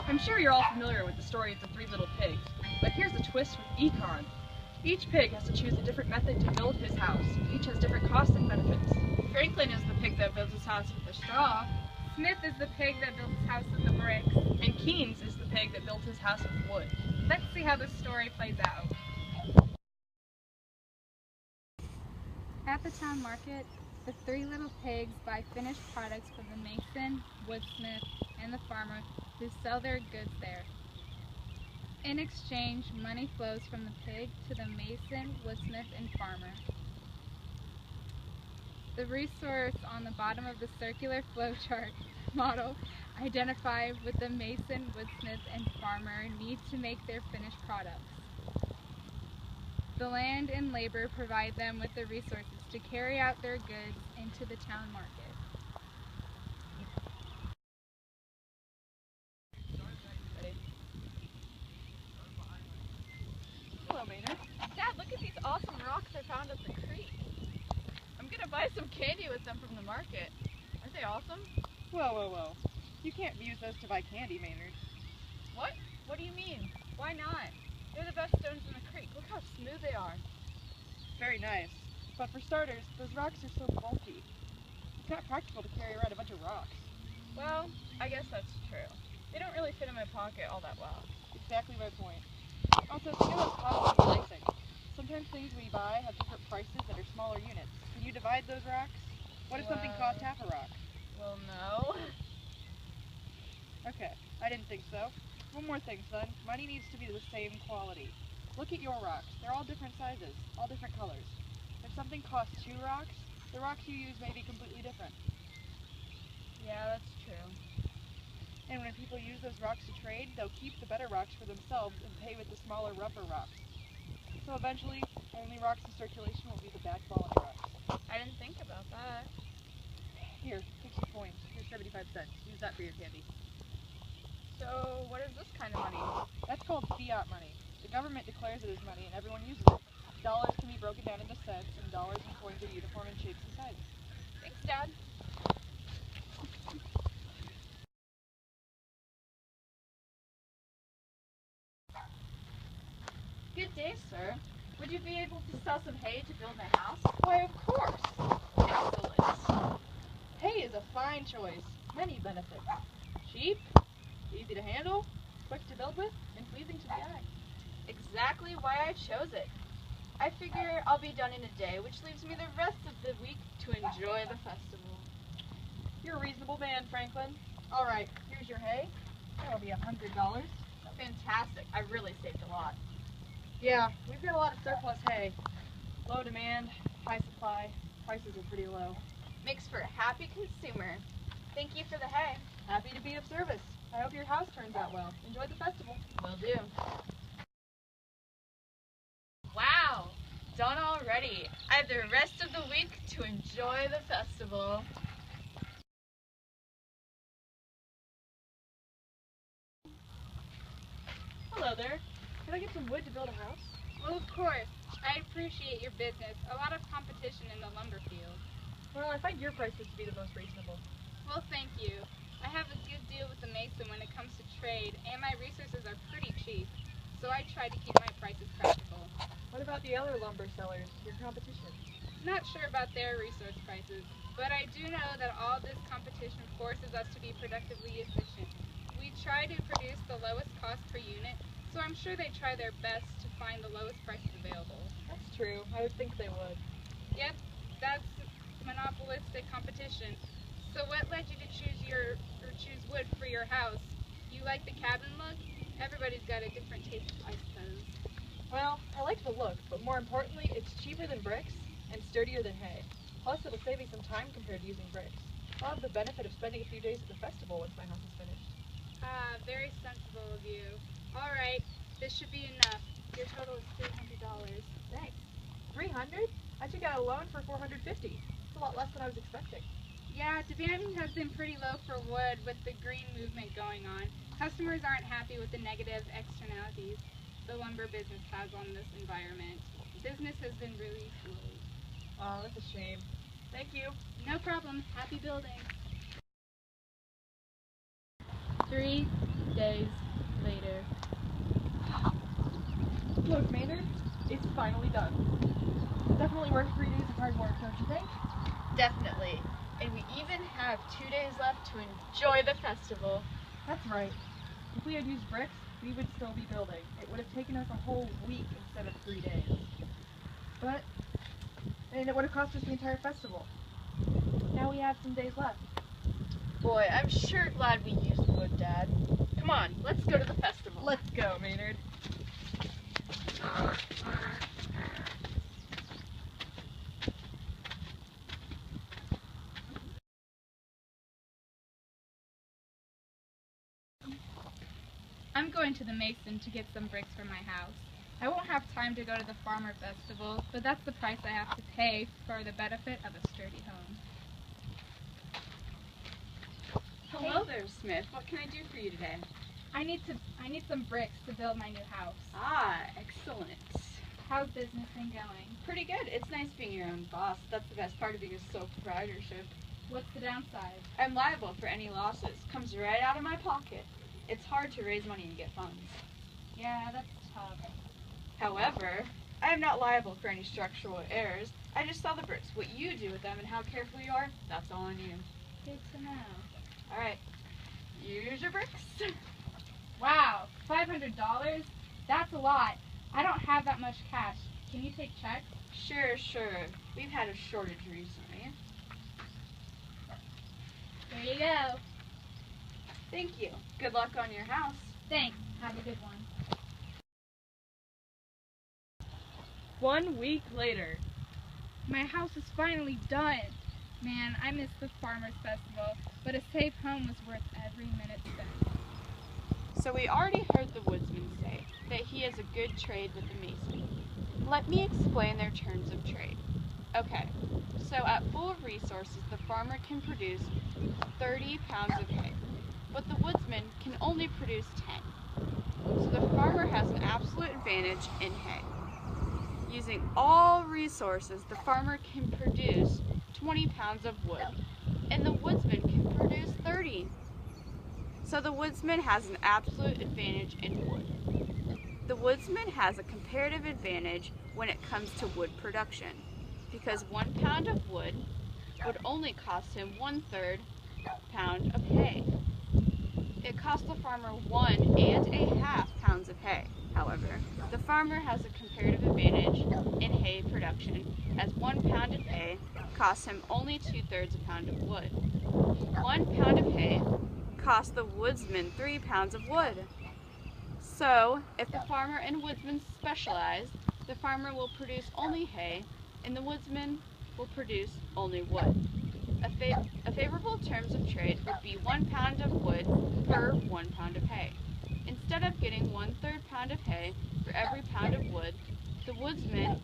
I'm sure you're all familiar with the story of the three little pigs, but here's the twist with Econ. Each pig has to choose a different method to build his house. Each has different costs and benefits. Franklin is the pig that builds his house with the straw. Smith is the pig that built his house with the bricks. And Keynes is the pig that built his house with wood. Let's see how the story plays out. At the town market, the three little pigs buy finished products from the mason, woodsmith, and the farmer who sell their goods there. In exchange, money flows from the pig to the mason, woodsmith, and farmer. The resource on the bottom of the circular flowchart model identify what the mason, woodsmith, and farmer need to make their finished products. The land and labor provide them with the resources to carry out their goods into the town market. Hello, Maynard. Dad, look at these awesome rocks I found at the creek. I'm gonna buy some candy with them from the market. Aren't they awesome? Whoa. You can't use those to buy candy, Maynard. What? What do you mean? Why not? They're the best stones in the creek. Look how smooth they are. Very nice. But for starters, those rocks are so bulky. It's not practical to carry around a bunch of rocks. Well, I guess that's true. They don't really fit in my pocket all that well. Exactly my point. Also, think about cost and pricing. Sometimes things we buy have different prices that are smaller units. Can you divide those rocks? What if something costs half a rock? Well, no. Okay, I didn't think so. One more thing, son. Money needs to be the same quality. Look at your rocks. They're all different sizes, all different colors. If something costs 2 rocks, the rocks you use may be completely different. Yeah, that's true. And when people use those rocks to trade, they'll keep the better rocks for themselves and pay with the smaller, rougher rocks. So eventually, only rocks in circulation will be the bad quality rocks. I didn't think about that. Here, take some coins. Here's 75 cents. Use that for your candy. So, what is this kind of money? That's called fiat money. The government declares it as money and everyone uses it. Dollars can be broken down into cents, and dollars and coins are uniform in shapes and sizes. Thanks, Dad. Good day, sir. Would you be able to sell some hay to build my house? Why, of course. Excellent. Hay is a fine choice. Many benefits. Cheap, easy to handle, quick to build with, and pleasing to the eye. Exactly why I chose it. I figure I'll be done in a day, which leaves me the rest of the week to enjoy the festival. You're a reasonable man, Franklin. All right, here's your hay. That'll be $100. Fantastic. I really saved a lot. Yeah, we've got a lot of surplus hay. Low demand, high supply. Prices are pretty low. Makes for a happy consumer. Thank you for the hay. Happy to be of service. I hope your house turns out well. Enjoy the festival. Will do. Wow, done already. I have the rest of the week to enjoy the festival. Hello there. Can I get some wood to build a house? Well, of course. I appreciate your business. A lot of competition in the lumber field. Well, I find your prices to be the most reasonable. Well, thank you. I have a good deal with the mason when it comes to trade, and my resources are pretty cheap, so I try to keep my prices practical. What about the other lumber sellers, your competition? Not sure about their resource prices, but I do know that all this competition forces us to be productively efficient. We try to produce the lowest cost per unit, so I'm sure they try their best to find the lowest prices available. That's true. I would think they would. Yep, that's monopolistic competition. So what led you to choose wood for your house? You like the cabin look? Everybody's got a different taste, I suppose. Well, I like the look, but more importantly, it's cheaper than bricks and sturdier than hay. Plus, it'll save me some time compared to using bricks. I'll have the benefit of spending a few days at the festival once my house is finished. Ah, very sensible of you. All right, this should be enough. Your total is $300. Thanks. 300? I took out a loan for $450. It's a lot less than I was expecting. Yeah, demand has been pretty low for wood with the green movement going on. Customers aren't happy with the negative externalities the lumber business has on this environment. Business has been really slow. Oh, that's a shame. Thank you. No problem. Happy building. 3, days later. Look, Maynard, it's finally done. Definitely worth 3 days of hard work, don't you think? Definitely. And we even have 2 days left to enjoy the festival. That's right. If we had used bricks, we would still be building. It would have taken us a whole week instead of 3 days. And it would have cost us the entire festival. Now we have some days left. Boy, I'm sure glad we used wood, Dad. Come on, let's go to the festival. Let's go, Maynard. I'm going to the Mason to get some bricks for my house. I won't have time to go to the farmer festival, but that's the price I have to pay for the benefit of a sturdy home. Hello there, Smith. What can I do for you today? I need some bricks to build my new house. Ah, excellent. How's business been going? Pretty good. It's nice being your own boss. That's the best part of being a sole proprietorship. What's the downside? I'm liable for any losses. Comes right out of my pocket. It's hard to raise money and get funds. Yeah, that's tough. However, I am not liable for any structural errors. I just sell the bricks. What you do with them and how careful you are, that's all on you. Good to know. All right. Use your bricks. Wow, $500? That's a lot. I don't have that much cash. Can you take checks? Sure. We've had a shortage recently. There you go. Thank you. Good luck on your house. Thanks. Have a good one. 1 week later. My house is finally done. Man, I missed the farmer's festival, but a safe home was worth every minute spent. So we already heard the woodsman say that he has a good trade with the mason. Let me explain their terms of trade. Okay, so at full resources, the farmer can produce 30 pounds of hay, but the woodsman can only produce 10. So the farmer has an absolute advantage in hay. Using all resources, the farmer can produce 20 pounds of wood, and the woodsman can produce 30. So the woodsman has an absolute advantage in wood. The woodsman has a comparative advantage when it comes to wood production, because 1 pound of wood would only cost him 1/3 pound of hay. It costs the farmer 1.5 pounds of hay. However, the farmer has a comparative advantage in hay production, as 1 pound of hay costs him only 2/3 a pound of wood. 1 pound of hay costs the woodsman 3 pounds of wood. So, if the farmer and woodsman specialize, the farmer will produce only hay, and the woodsman will produce only wood. A favorable terms of trade would be 1 pound of wood per 1 pound of hay. Instead of getting 1/3 pound of hay for every pound of wood, the woodsman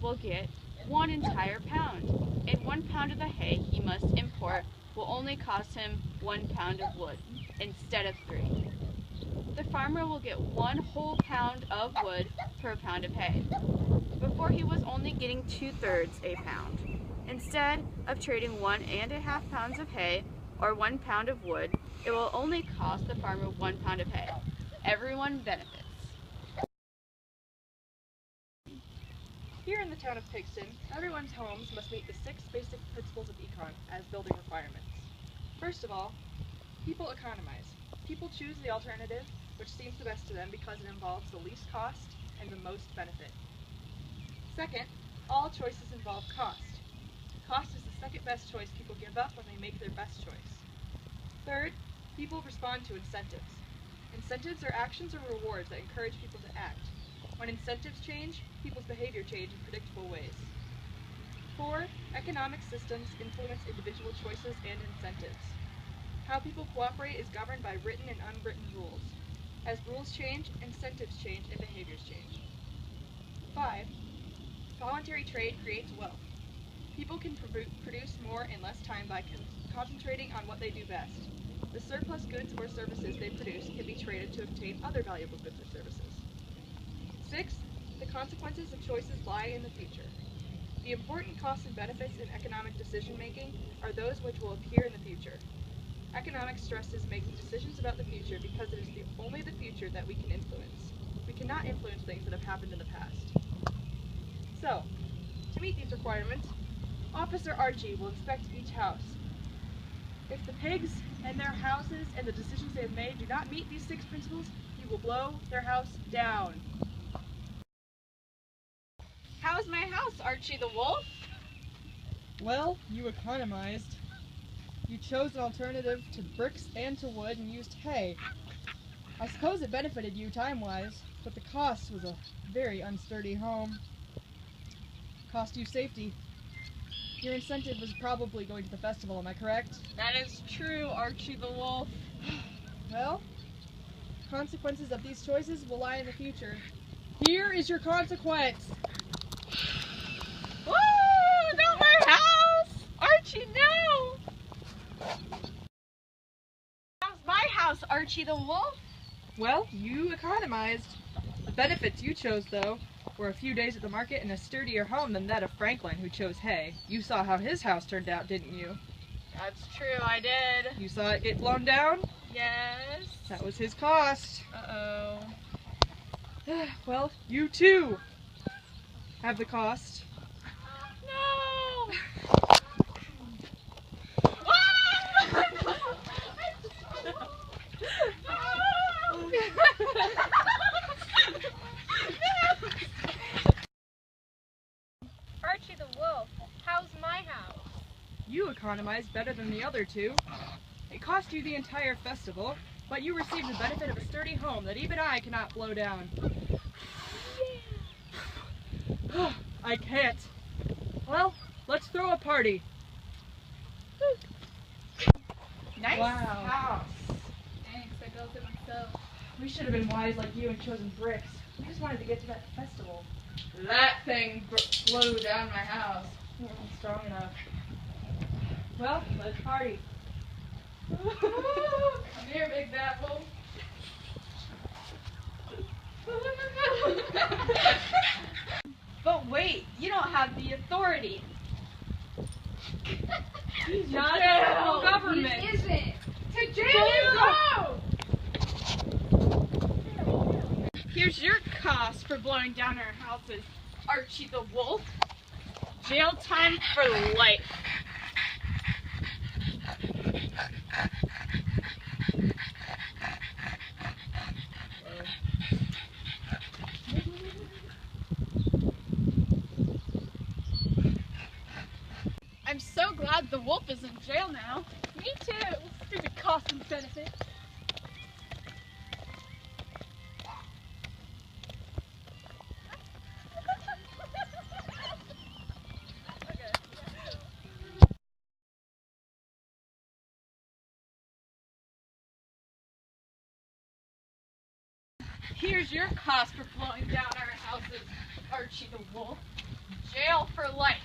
will get 1 entire pound, and 1 pound of the hay he must import will only cost him 1 pound of wood instead of 3. The farmer will get 1 whole pound of wood per pound of hay. Before he was only getting 2/3 a pound. Instead of trading 1.5 pounds of hay or 1 pound of wood, it will only cost the farmer 1 pound of hay. Everyone benefits. Here in the town of Pigston, everyone's homes must meet the 6 basic principles of Econ as building requirements. First of all, people economize. People choose the alternative which seems the best to them because it involves the least cost and the most benefit. Second, all choices involve cost. Cost is the second best choice people give up when they make their best choice. Third, people respond to incentives. Incentives are actions or rewards that encourage people to act. When incentives change, people's behavior change in predictable ways. 4, economic systems influence individual choices and incentives. How people cooperate is governed by written and unwritten rules. As rules change, incentives change and behaviors change. 5, voluntary trade creates wealth. People can produce more in less time by concentrating on what they do best. The surplus goods or services they produce can be traded to obtain other valuable goods or services. 6, the consequences of choices lie in the future. The important costs and benefits in economic decision-making are those which will appear in the future. Economic stresses making decisions about the future because it is only the future that we can influence. We cannot influence things that have happened in the past. So, to meet these requirements, Officer Archie will inspect each house. If the pigs and their houses and the decisions they have made do not meet these 6 principles, he will blow their house down. How's my house, Archie the Wolf? Well, you economized. You chose an alternative to bricks and to wood and used hay. I suppose it benefited you time-wise, but the cost was a very unsturdy home. Cost you safety. Your incentive was probably going to the festival, am I correct? That is true, Archie the Wolf. Well, consequences of these choices will lie in the future. Here is your consequence! Woo! Not my house! Archie, no! How's my house, Archie the Wolf? Well, you economized. The benefits you chose, though, were a few days at the market and a sturdier home than that of Franklin, who chose hay. You saw how his house turned out, didn't you? That's true, I did. You saw it get blown down? Yes. That was his cost. Uh-oh. Well, you too have the cost. No! Archie the Wolf, how's my house? You economized better than the other two. It cost you the entire festival, but you received the benefit of a sturdy home that even I cannot blow down. I can't. Well, let's throw a party. Nice Wow. house. Thanks, I built it myself. We should have been wise like you and chosen bricks. We just wanted to get to that festival. That thing blew down my house. We weren't strong enough. Well, let's party. Come here, Big Bad Wolf. But wait, you don't have the authority. He's Not jail. the government. He isn't. To jail you go! Here's your cost for blowing down our houses, Archie the Wolf. Jail time for life. I'm so glad the wolf is in jail now. Me too. Stupid cost and benefit. Here's your cost for blowing down our houses, Archie the Wolf. Jail for life.